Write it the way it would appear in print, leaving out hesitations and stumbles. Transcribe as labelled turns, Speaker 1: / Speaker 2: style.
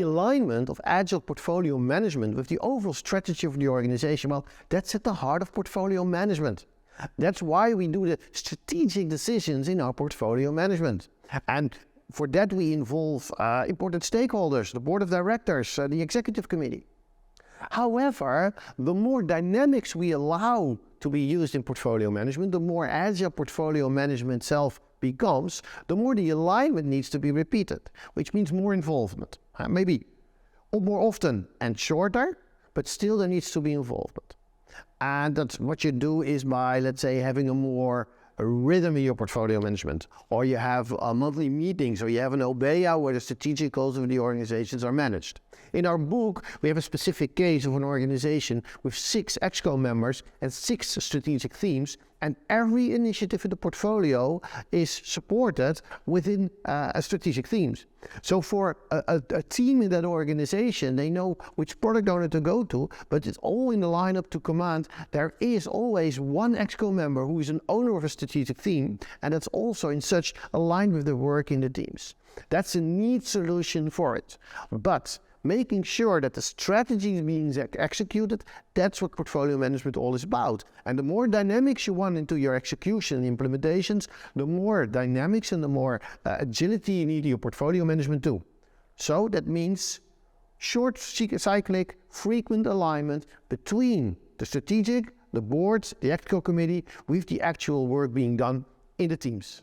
Speaker 1: alignment of agile portfolio management with the overall strategy of the organization, well, that's at the heart of portfolio management. That's why we do the strategic decisions in our portfolio management. And for that we involve important stakeholders, the board of directors, the executive committee. However, the more dynamics we allow to be used in portfolio management, the more agile portfolio management itself becomes, the more the alignment needs to be repeated, which means more involvement. Maybe more often and shorter, but still there needs to be involvement. And that's what you do is by, let's say, having a rhythm in your portfolio management, or you have monthly meetings, or you have an OBEA where the strategic goals of the organizations are managed. In our book, we have a specific case of an organization with 6 ExCo members and 6 strategic themes, and every initiative in the portfolio is supported within strategic themes. So for a team in that organization, they know which product owner to go to, but it's all in the lineup to command. There is always one ExCo member who is an owner of a strategic theme, and that's also in such aligned with the work in the teams. That's a neat solution for it. But making sure that the strategy is being executed, that's what portfolio management all is about. And the more dynamics you want into your execution and implementations, the more dynamics and the more agility you need in your portfolio management too. So that means short cyclic, frequent alignment between the strategic, the boards, the ExCo committee, with the actual work being done in the teams.